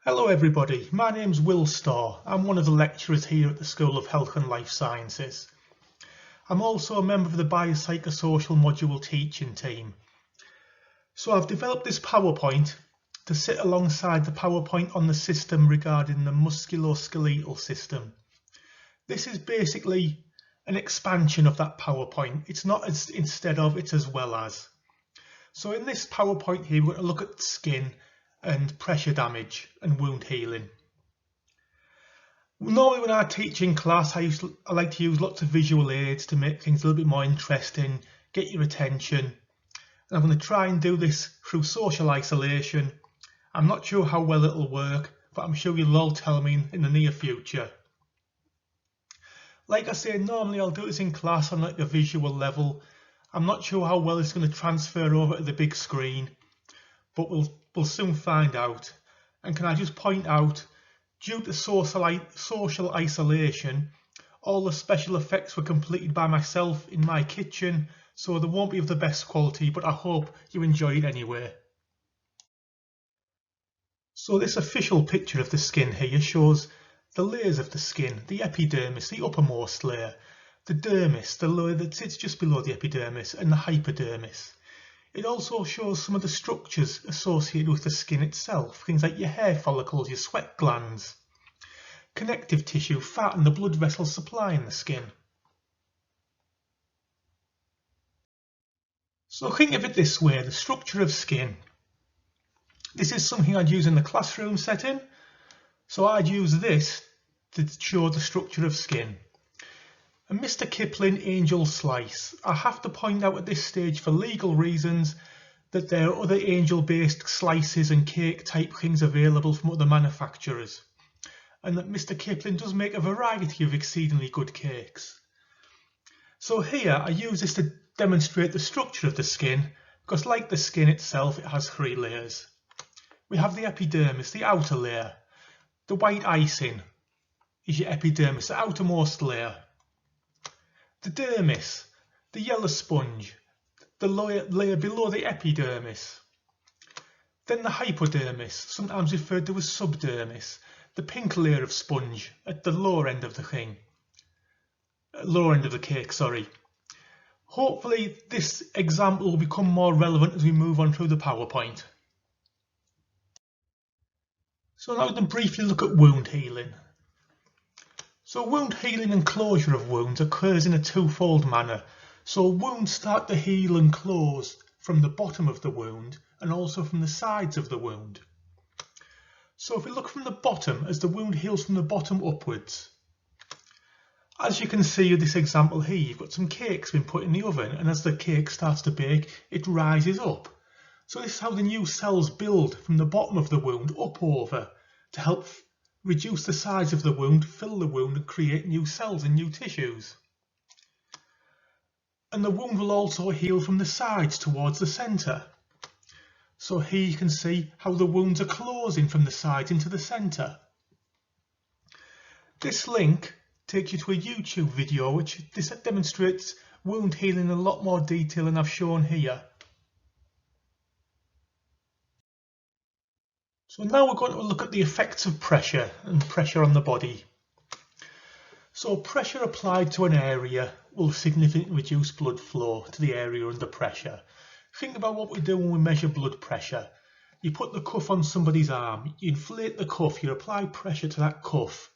Hello everybody, my name's Will Starr. I'm one of the lecturers here at the School of Health and Life Sciences. I'm also a member of the Biopsychosocial Module teaching team. So I've developed this PowerPoint to sit alongside the PowerPoint on the system regarding the musculoskeletal system. This is basically an expansion of that PowerPoint. It's not as instead of, it's as well as. So in this PowerPoint here, we're going to look at skin and pressure damage and wound healing. Normally when I teach in class, I like to use lots of visual aids to make things a little bit more interesting, get your attention. And I'm going to try and do this through social isolation. I'm not sure how well it'll work, but I'm sure you'll all tell me in the near future. Like I say, normally I'll do this in class on like a visual level. I'm not sure how well it's going to transfer over to the big screen, but we'll soon find out. And can I just point out, due to social isolation, all the special effects were completed by myself in my kitchen, so they won't be of the best quality, but I hope you enjoy it anyway. So this official picture of the skin here shows the layers of the skin, the epidermis, the uppermost layer, the dermis, the layer that sits just below the epidermis, and the hypodermis. It also shows some of the structures associated with the skin itself, things like your hair follicles, your sweat glands, connective tissue, fat and the blood vessels supplying the skin. So think of it this way, the structure of skin. This is something I'd use in the classroom setting, so I'd use this to show the structure of skin. And Mr. Kipling Angel Slice. I have to point out at this stage for legal reasons that there are other angel-based slices and cake type things available from other manufacturers, and that Mr. Kipling does make a variety of exceedingly good cakes. So here I use this to demonstrate the structure of the skin, because like the skin itself, it has three layers. We have the epidermis, the outer layer. The white icing is your epidermis, the outermost layer. The dermis, the yellow sponge, the layer below the epidermis. Then the hypodermis, sometimes referred to as subdermis, the pink layer of sponge at the lower end of the cake, sorry. Hopefully this example will become more relevant as we move on through the PowerPoint. So now we can briefly look at wound healing. So wound healing and closure of wounds occurs in a twofold manner. So wounds start to heal and close from the bottom of the wound and also from the sides of the wound. So if we look from the bottom, as the wound heals from the bottom upwards, as you can see in this example here, you've got some cakes been put in the oven, and as the cake starts to bake, it rises up. So this is how the new cells build from the bottom of the wound up over to help reduce the size of the wound, fill the wound and create new cells and new tissues. And the wound will also heal from the sides towards the centre. So here you can see how the wounds are closing from the sides into the centre. This link takes you to a YouTube video which demonstrates wound healing in a lot more detail than I've shown here. So now we're going to look at the effects of pressure and pressure on the body. So pressure applied to an area will significantly reduce blood flow to the area under pressure. Think about what we do when we measure blood pressure. You put the cuff on somebody's arm, you inflate the cuff, you apply pressure to that cuff,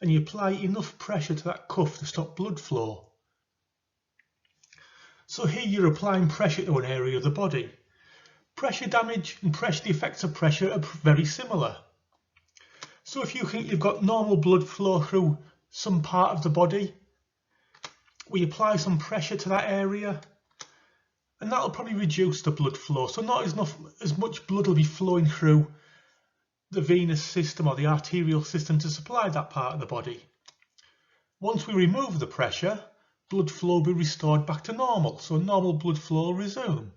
and you apply enough pressure to that cuff to stop blood flow. So here you're applying pressure to an area of the body. Pressure damage and the effects of pressure are very similar. So if you think you've got normal blood flow through some part of the body, we apply some pressure to that area, and that'll probably reduce the blood flow. So not as much blood will be flowing through the venous system or the arterial system to supply that part of the body. Once we remove the pressure, blood flow will be restored back to normal, so normal blood flow will resume.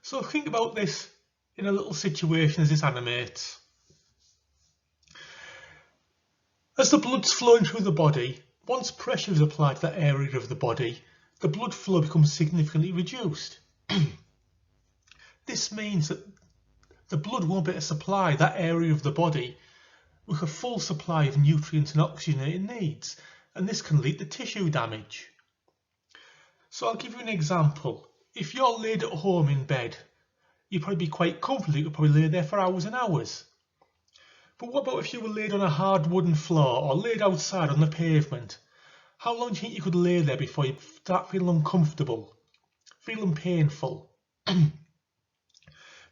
So think about this in a little situation as this animates. As the blood's flowing through the body, once pressure is applied to that area of the body, the blood flow becomes significantly reduced. This means that the blood won't be able to supply that area of the body with a full supply of nutrients and oxygen it needs, and this can lead to tissue damage. So I'll give you an example. If you're laid at home in bed, you'd probably be quite comfortable. You could probably lay there for hours and hours. But what about if you were laid on a hard wooden floor or laid outside on the pavement? How long do you think you could lay there before you start feeling uncomfortable, feeling painful?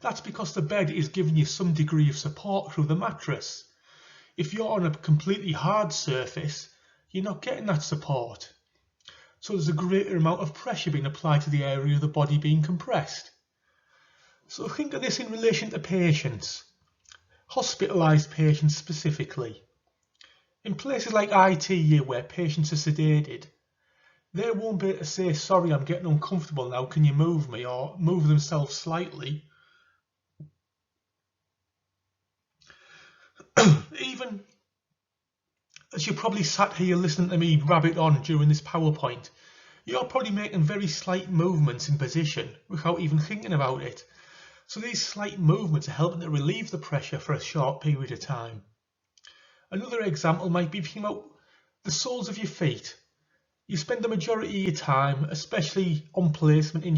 That's because the bed is giving you some degree of support through the mattress. If you're on a completely hard surface, you're not getting that support. So there's a greater amount of pressure being applied to the area of the body being compressed. So think of this in relation to patients, hospitalised patients specifically. In places like ITU where patients are sedated, they won't be able to say, sorry, I'm getting uncomfortable now, can you move me, or move themselves slightly. Even as you're probably sat here listening to me rabbit on during this PowerPoint, you're probably making very slight movements in position without even thinking about it. So these slight movements are helping to relieve the pressure for a short period of time. Another example might be thinking about the soles of your feet. You spend the majority of your time, especially on placement on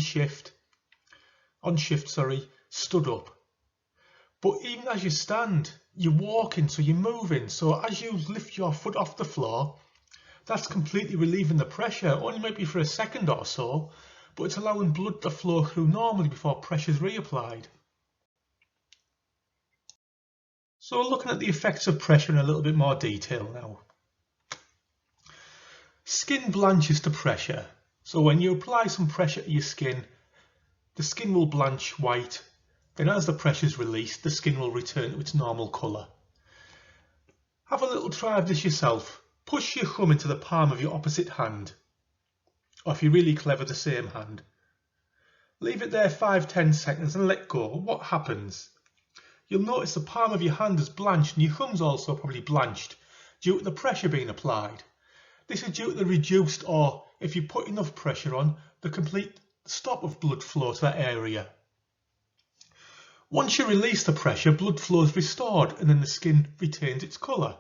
shift, stood up. But even as you stand, you're walking, so you're moving. So as you lift your foot off the floor, that's completely relieving the pressure. Only might be for a second or so, but it's allowing blood to flow through normally before pressure is reapplied. So we're looking at the effects of pressure in a little bit more detail now. Skin blanches to pressure. So when you apply some pressure to your skin, the skin will blanch white. Then as the pressure is released, the skin will return to its normal colour. Have a little try of this yourself. Push your thumb into the palm of your opposite hand. Or if you're really clever, the same hand. Leave it there 5-10 seconds and let go. What happens? You'll notice the palm of your hand is blanched and your thumb's also probably blanched due to the pressure being applied. This is due to the reduced, or if you put enough pressure on, the complete stop of blood flow to that area. Once you release the pressure, blood flow is restored and then the skin retains its colour.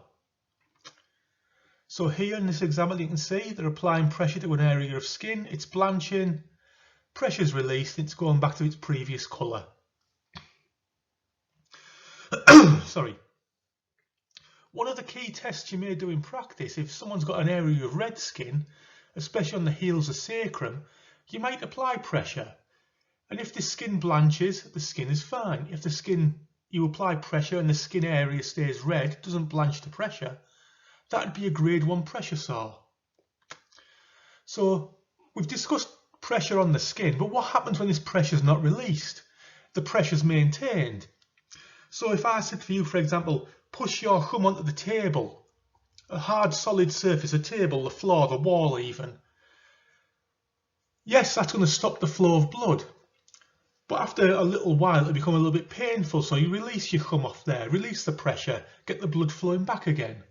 So here in this example you can see they're applying pressure to an area of skin, it's blanching, pressure is released and it's going back to its previous colour. Sorry. One of the key tests you may do in practice, if someone's got an area of red skin, especially on the heels or sacrum, you might apply pressure. And if the skin blanches, the skin is fine. If the skin, you apply pressure and the skin area stays red, doesn't blanch to pressure, that would be a grade 1 pressure sore. So we've discussed pressure on the skin, but what happens when this pressure is not released? The pressure is maintained. So if I said for you, for example, push your thumb onto the table, a hard solid surface, a table, the floor, the wall even. Yes, that's going to stop the flow of blood. But after a little while it'll become a little bit painful, so you release your thumb off there, release the pressure, get the blood flowing back again.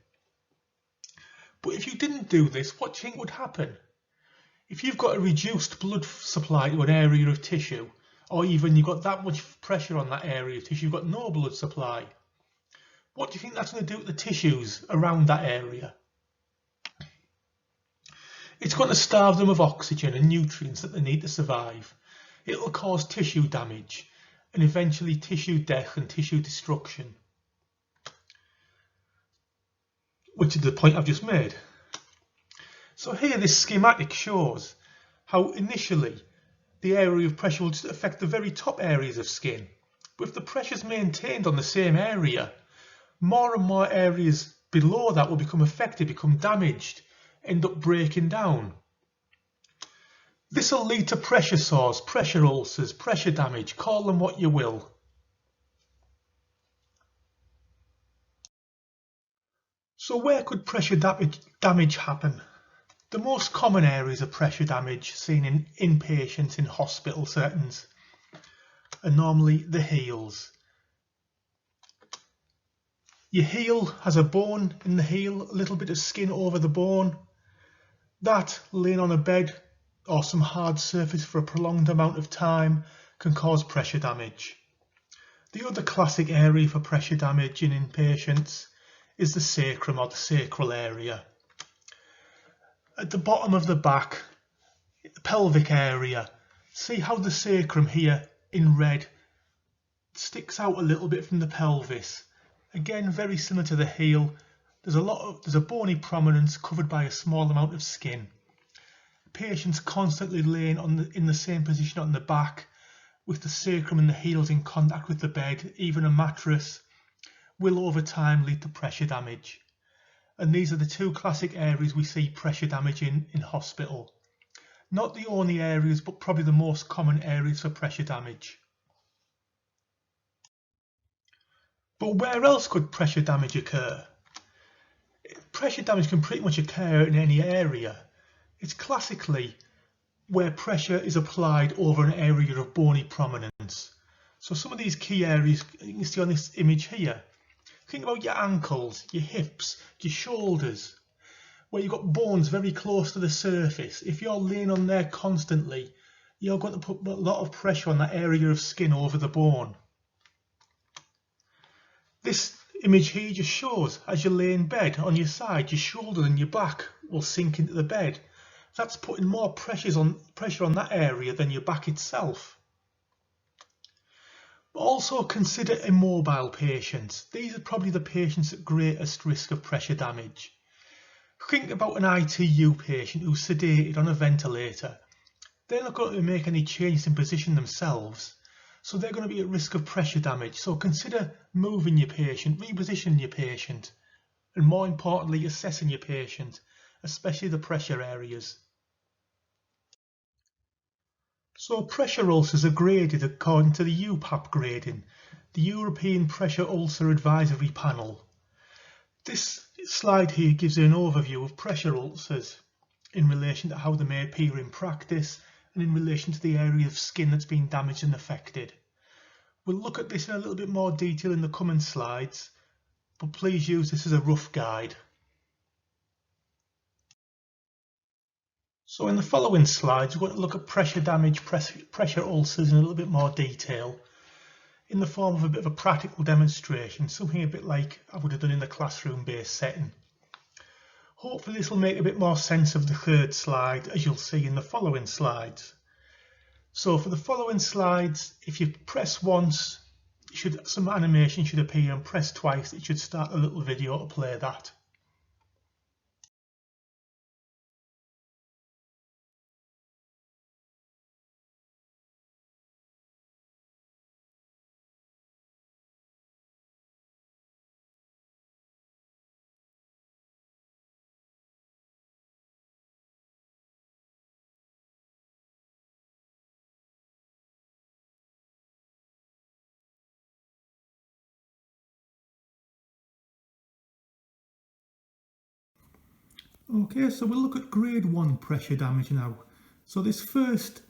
But if you didn't do this, what do you think would happen? If you've got a reduced blood supply to an area of tissue, or even you've got that much pressure on that area of tissue, you've got no blood supply, what do you think that's going to do to the tissues around that area? It's going to starve them of oxygen and nutrients that they need to survive. It will cause tissue damage and eventually tissue death and tissue destruction, which is the point I've just made. So here this schematic shows how initially the area of pressure will just affect the very top areas of skin. But if the pressure is maintained on the same area, more and more areas below that will become affected, become damaged, end up breaking down. This will lead to pressure sores, pressure ulcers, pressure damage, call them what you will. So where could pressure damage happen? The most common areas of pressure damage seen in inpatients in hospital settings are normally the heels. Your heel has a bone in the heel, a little bit of skin over the bone. That, laying on a bed or some hard surface for a prolonged amount of time, can cause pressure damage. The other classic area for pressure damaging in patients is the sacrum or the sacral area. At the bottom of the back, the pelvic area, see how the sacrum here in red sticks out a little bit from the pelvis. Again, very similar to the heel. There's a bony prominence covered by a small amount of skin. Patients constantly laying in the same position on the back, with the sacrum and the heels in contact with the bed, even a mattress, will over time lead to pressure damage. And these are the two classic areas we see pressure damage in hospital. Not the only areas, but probably the most common areas for pressure damage. But where else could pressure damage occur? Pressure damage can pretty much occur in any area. It's classically where pressure is applied over an area of bony prominence. So some of these key areas you can see on this image here. Think about your ankles, your hips, your shoulders, where you've got bones very close to the surface. If you're laying on there constantly, you're going to put a lot of pressure on that area of skin over the bone. This image here just shows as you lay in bed on your side, your shoulders and your back will sink into the bed. That's putting more pressure on that area than your back itself. But also consider immobile patients. These are probably the patients at greatest risk of pressure damage. Think about an ITU patient who's sedated on a ventilator. They're not going to make any changes in position themselves, so they're going to be at risk of pressure damage. So consider moving your patient, repositioning your patient, and more importantly, assessing your patient, especially the pressure areas. So pressure ulcers are graded according to the UPAP grading, the European Pressure Ulcer Advisory Panel. This slide here gives you an overview of pressure ulcers in relation to how they may appear in practice and in relation to the area of skin that's been damaged and affected. We'll look at this in a little bit more detail in the coming slides, but please use this as a rough guide. So in the following slides, we're going to look at pressure damage, pressure ulcers in a little bit more detail, in the form of a bit of a practical demonstration, something a bit like I would have done in the classroom-based setting. Hopefully this will make a bit more sense of the third slide, as you'll see in the following slides. So for the following slides, if you press once, some animation should appear, and press twice, it should start a little video to play that. Okay, so we'll look at grade 1 pressure damage now. So this first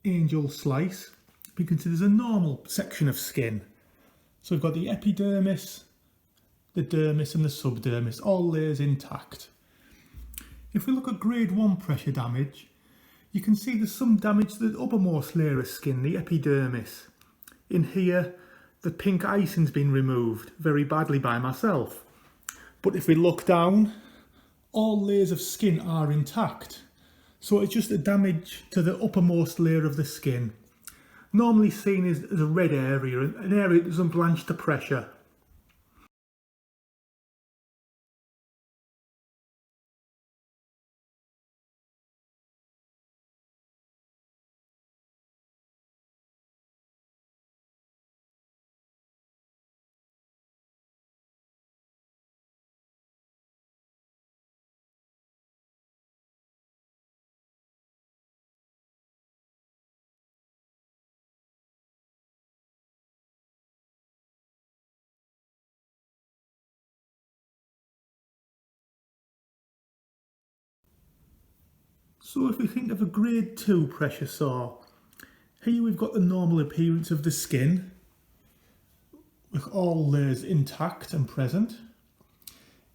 angel slice, we can see there's a normal section of skin. So we've got the epidermis, the dermis and the subdermis, all layers intact. If we look at grade 1 pressure damage, you can see there's some damage to the uppermost layer of skin, the epidermis. In here, the pink icing's been removed very badly by myself. But if we look down, all layers of skin are intact. So it's just a damage to the uppermost layer of the skin, normally seen as a red area, an area that doesn't blanch to pressure. So if we think of a grade 2 pressure sore, here we've got the normal appearance of the skin, with all layers intact and present.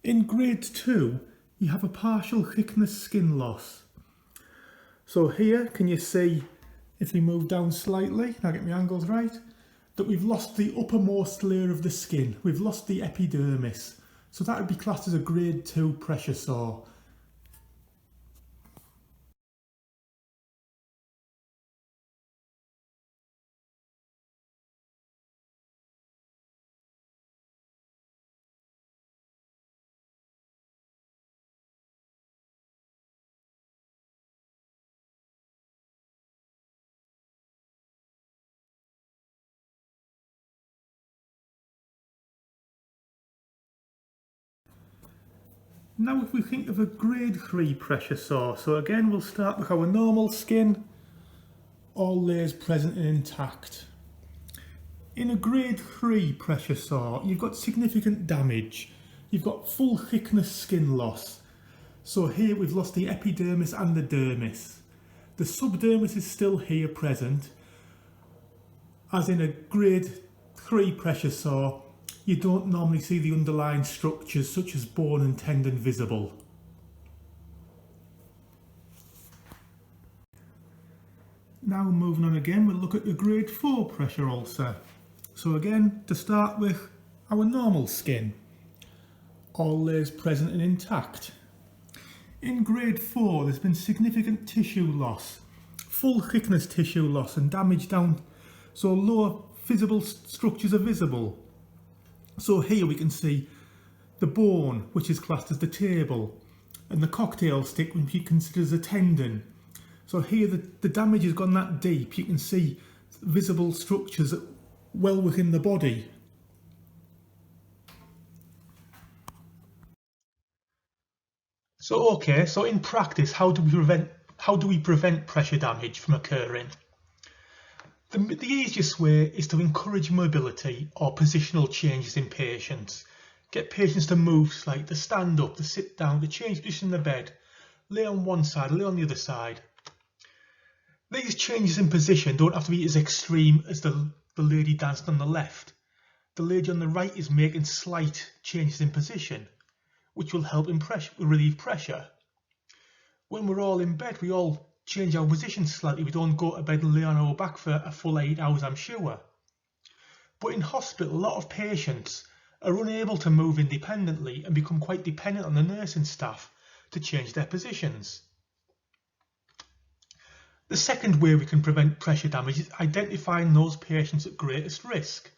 In grade 2, you have a partial thickness skin loss. So here, can you see, if we move down slightly, now get my angles right, that we've lost the uppermost layer of the skin. We've lost the epidermis. So that would be classed as a grade 2 pressure sore. Now if we think of a grade 3 pressure sore, so again we'll start with our normal skin, all layers present and intact. In a grade 3 pressure sore, you've got significant damage. You've got full thickness skin loss. So here we've lost the epidermis and the dermis. The subdermis is still here present. As in a grade 3 pressure sore, you don't normally see the underlying structures such as bone and tendon visible. Now moving on again, we'll look at the grade 4 pressure ulcer. So again, to start with, our normal skin, all layers present and intact. In grade 4 there's been significant tissue loss, full thickness tissue loss and damage down, so lower visible structures are visible. So here we can see the bone, which is classed as the table, and the cocktail stick, which we consider as a tendon. So here the damage has gone that deep, you can see visible structures well within the body. So in practice, how do we prevent pressure damage from occurring? The easiest way is to encourage mobility or positional changes in patients. Get patients to move slightly, to stand up, to sit down, to change position in the bed, lay on one side, lay on the other side. These changes in position don't have to be as extreme as the lady dancing on the left. The lady on the right is making slight changes in position, which will help relieve pressure. When we're all in bed, we all change our position slightly. We don't go to bed and lay on our back for a full 8 hours, I'm sure. But in hospital, a lot of patients are unable to move independently and become quite dependent on the nursing staff to change their positions. The second way we can prevent pressure damage is identifying those patients at greatest risk.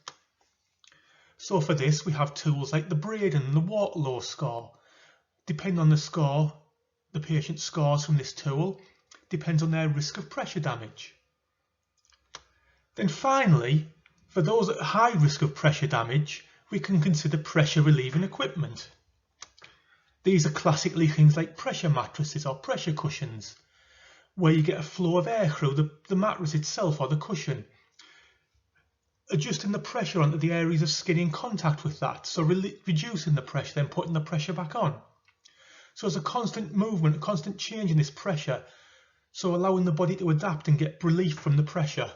So for this, we have tools like the Braden and the Waterloo score. Depending on the score, the patient scores from this tool depends on their risk of pressure damage. Then finally, for those at high risk of pressure damage, we can consider pressure relieving equipment. These are classically things like pressure mattresses or pressure cushions, where you get a flow of air through the mattress itself or the cushion, adjusting the pressure onto the areas of skin in contact with that, so reducing the pressure, then putting the pressure back on. So there's a constant movement, a constant change in this pressure, so allowing the body to adapt and get relief from the pressure.